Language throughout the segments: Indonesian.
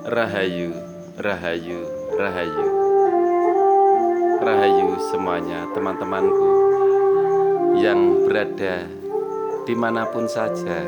Rahayu, rahayu, rahayu. Rahayu semuanya teman-temanku yang berada dimanapun saja.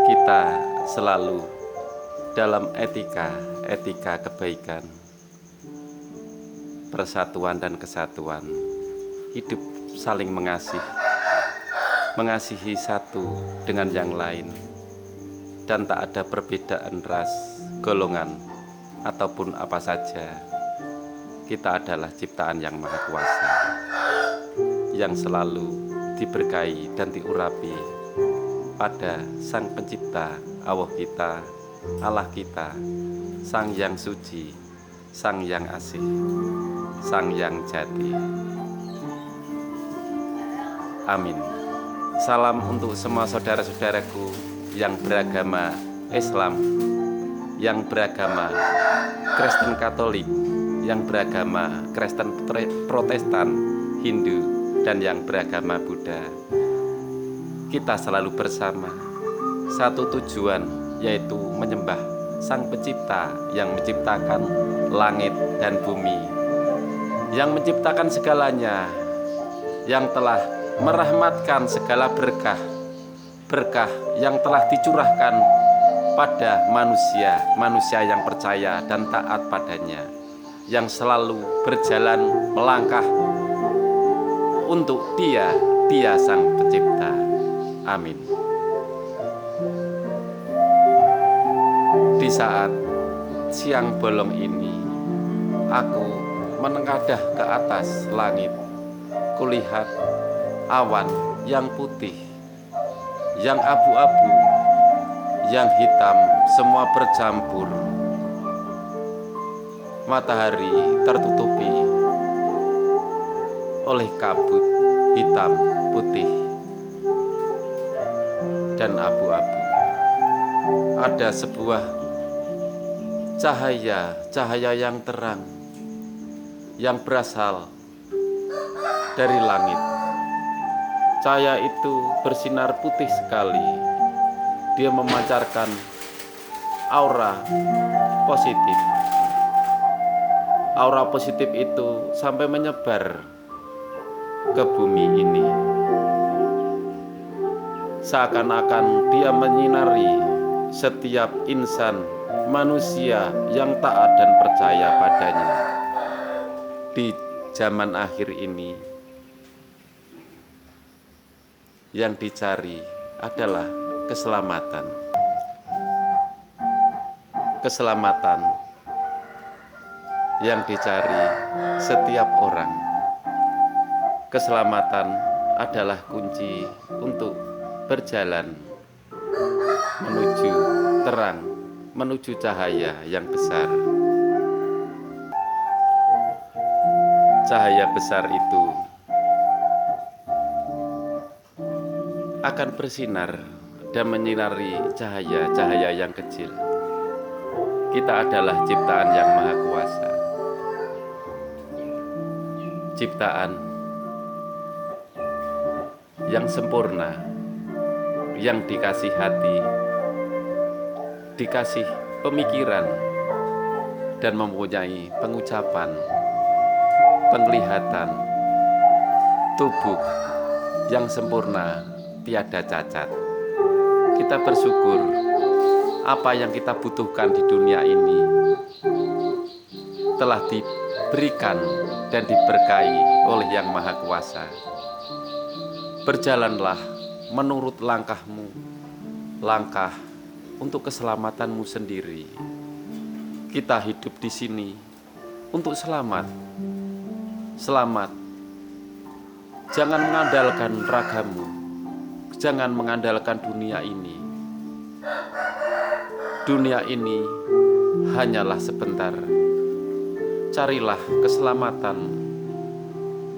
Kita selalu dalam etika kebaikan, persatuan dan kesatuan, hidup saling mengasihi satu dengan yang lain, dan tak ada perbedaan ras, golongan, ataupun apa saja. Kita adalah ciptaan yang maha kuasa, yang selalu diberkahi dan diurapi pada Sang Pencipta, Allah kita, Sang Yang Suci, Sang Yang Asih, Sang Yang Jati. Amin. Salam untuk semua saudara-saudaraku yang beragama Islam, yang beragama Kristen Katolik, yang beragama Kristen Protestan, Hindu, dan yang beragama Buddha. Kita selalu bersama satu tujuan, yaitu menyembah Sang Pencipta yang menciptakan langit dan bumi, yang menciptakan segalanya, yang telah merahmatkan segala berkah yang telah dicurahkan pada manusia yang percaya dan taat padanya, yang selalu berjalan melangkah untuk Dia Sang Pencipta. Amin. Di saat siang bolong ini, aku menengadah ke atas langit. Kulihat awan yang putih, yang abu-abu, yang hitam, semua bercampur. Matahari tertutupi oleh kabut hitam, putih, dan abu-abu. Ada sebuah cahaya yang terang, yang berasal dari langit. Cahaya itu bersinar putih sekali. Dia memancarkan aura positif. Aura positif itu sampai menyebar ke bumi ini. Seakan-akan dia menyinari setiap insan, manusia yang taat dan percaya padanya. Di zaman akhir ini, yang dicari adalah keselamatan. Keselamatan yang dicari setiap orang. Keselamatan adalah kunci untuk berjalan menuju terang, menuju cahaya yang besar. Cahaya besar itu akan bersinar dan menyinari cahaya-cahaya yang kecil. Kita adalah ciptaan yang maha kuasa, ciptaan yang sempurna, yang dikasih hati, dikasih pemikiran, dan mempunyai pengucapan, penglihatan, tubuh yang sempurna, tiada cacat. Kita bersyukur apa yang kita butuhkan di dunia ini telah diberikan dan diberkahi oleh Yang Maha Kuasa. Berjalanlah menurut langkahmu, langkah untuk keselamatanmu sendiri. Kita hidup di sini untuk selamat. Selamat. Jangan mengandalkan ragamu, jangan mengandalkan dunia ini. Dunia ini hanyalah sebentar. Carilah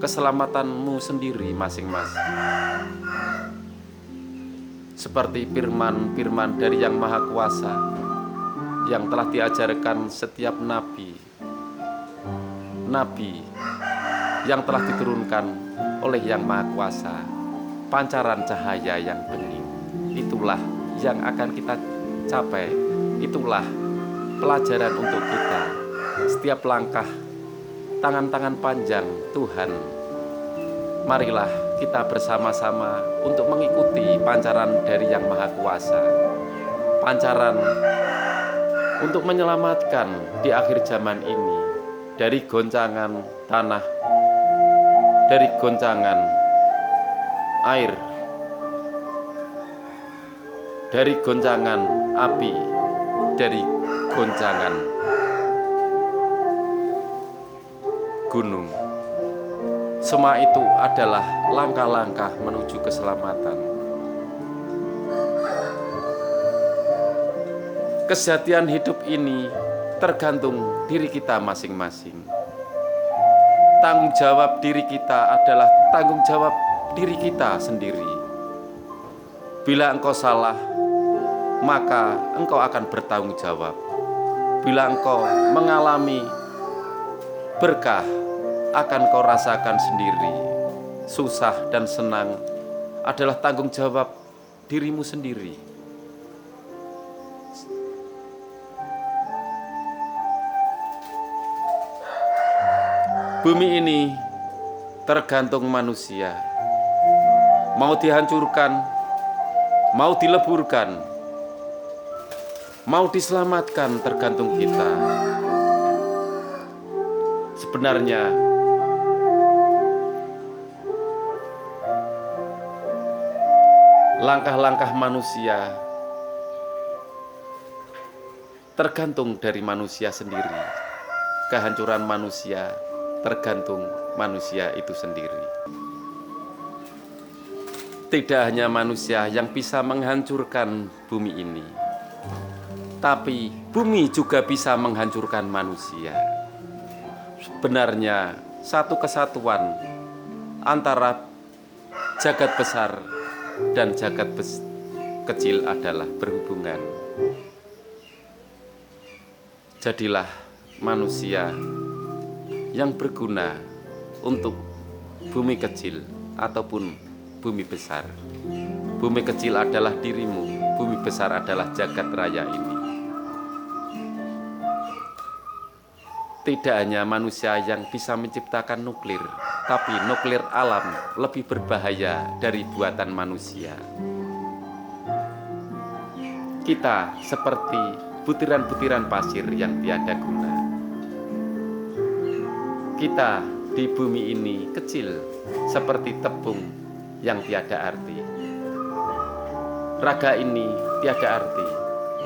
keselamatanmu sendiri masing-masing. Seperti firman dari Yang Maha Kuasa yang telah diajarkan setiap nabi yang telah diturunkan oleh Yang Maha Kuasa, pancaran cahaya yang bening. Itulah yang akan kita capai. Itulah pelajaran untuk kita. Setiap langkah, tangan-tangan panjang Tuhan, marilah kita bersama-sama untuk mengikuti pancaran dari Yang Maha Kuasa. Pancaran untuk menyelamatkan di akhir zaman ini dari goncangan tanah, dari goncangan air, dari goncangan api, dari goncangan gunung. Semua itu adalah langkah-langkah menuju keselamatan. Kesejatian hidup ini tergantung diri kita masing-masing. Tanggung jawab diri kita adalah tanggung jawab diri kita sendiri. Bila engkau salah, maka engkau akan bertanggung jawab. Bila engkau mengalami berkah, akan kau rasakan sendiri. Susah dan senang adalah tanggung jawab dirimu sendiri. Bumi ini tergantung manusia. Mau dihancurkan, mau dileburkan, mau diselamatkan, tergantung kita. Sebenarnya langkah-langkah manusia tergantung dari manusia sendiri. Kehancuran manusia tergantung manusia itu sendiri. Tidak hanya manusia yang bisa menghancurkan bumi ini, tapi bumi juga bisa menghancurkan manusia. Sebenarnya satu kesatuan antara jagat besar dan jagat kecil adalah berhubungan. Jadilah manusia yang berguna untuk bumi kecil ataupun bumi besar. Bumi kecil adalah dirimu, bumi besar adalah jagat raya ini. Tidak hanya manusia yang bisa menciptakan nuklir, tapi nuklir alam lebih berbahaya dari buatan manusia. Kita seperti butiran-butiran pasir yang tiada guna. Kita di bumi ini kecil seperti tepung yang tiada arti. Raga ini tiada arti.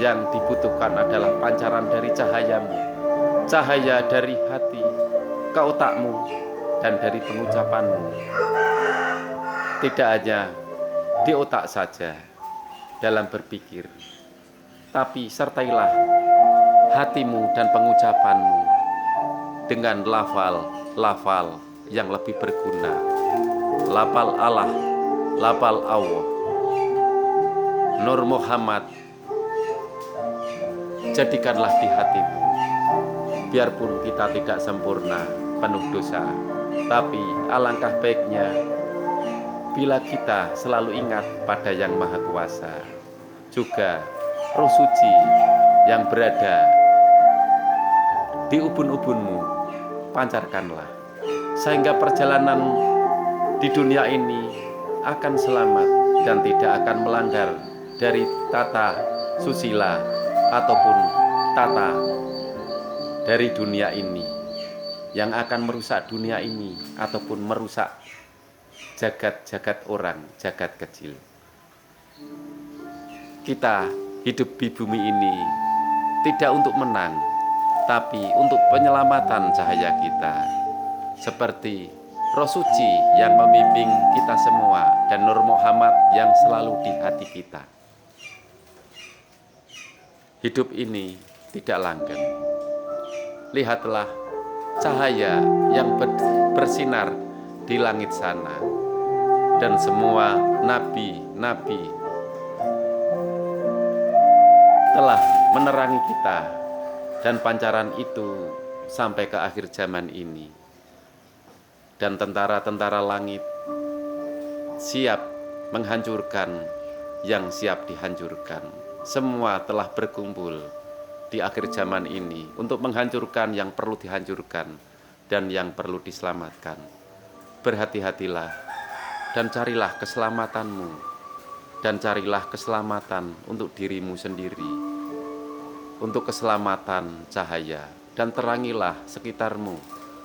Yang dibutuhkan adalah pancaran dari cahayamu, cahaya dari hati ke otakmu dan dari pengucapanmu. Tidak hanya di otak saja dalam berpikir, tapi sertailah hatimu dan pengucapanmu dengan lafal yang lebih berguna. Lafal Allah, lafal Allah, Nur Muhammad. Jadikanlah di hatimu. Biarpun kita tidak sempurna, penuh dosa, tapi alangkah baiknya bila kita selalu ingat pada Yang Maha Kuasa. Juga Roh Suci yang berada di ubun-ubunmu, pancarkanlah, sehingga perjalanan di dunia ini akan selamat dan tidak akan melanggar dari tata susila ataupun tata dari dunia ini yang akan merusak dunia ini ataupun merusak jagat-jagat orang, jagat kecil. Kita hidup di bumi ini tidak untuk menang, tapi untuk penyelamatan cahaya kita. Seperti Roh Suci yang membimbing kita semua dan Nur Muhammad yang selalu di hati kita. Hidup ini tidak langgeng. Lihatlah cahaya yang bersinar di langit sana. Dan semua nabi-nabi telah menerangi kita. Dan pancaran itu sampai ke akhir zaman ini. Dan tentara-tentara langit siap menghancurkan yang siap dihancurkan. Semua telah berkumpul di akhir zaman ini untuk menghancurkan yang perlu dihancurkan dan yang perlu diselamatkan. Berhati-hatilah dan carilah keselamatanmu, dan carilah keselamatan untuk dirimu sendiri, untuk keselamatan cahaya, dan terangilah sekitarmu,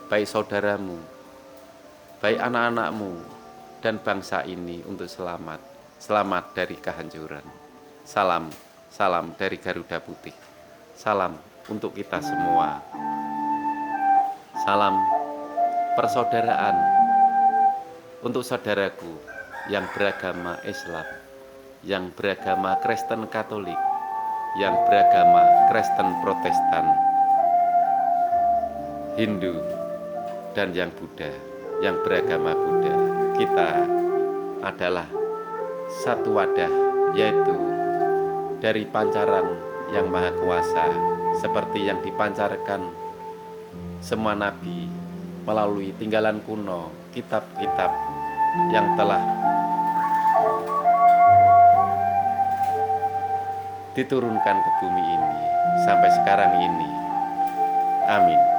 baik saudaramu, baik anak-anakmu, dan bangsa ini untuk selamat dari kehancuran. Salam, salam dari Garuda Putih. Salam untuk kita semua. Salam persaudaraan untuk saudaraku yang beragama Islam, yang beragama Kristen Katolik, yang beragama Kristen Protestan, Hindu, dan yang Buddha, yang beragama Buddha. Kita adalah satu wadah, yaitu dari pancaran yang maha kuasa, seperti yang dipancarkan semua nabi melalui tinggalan kuno, kitab-kitab yang telah diturunkan ke bumi ini sampai sekarang ini. Amin.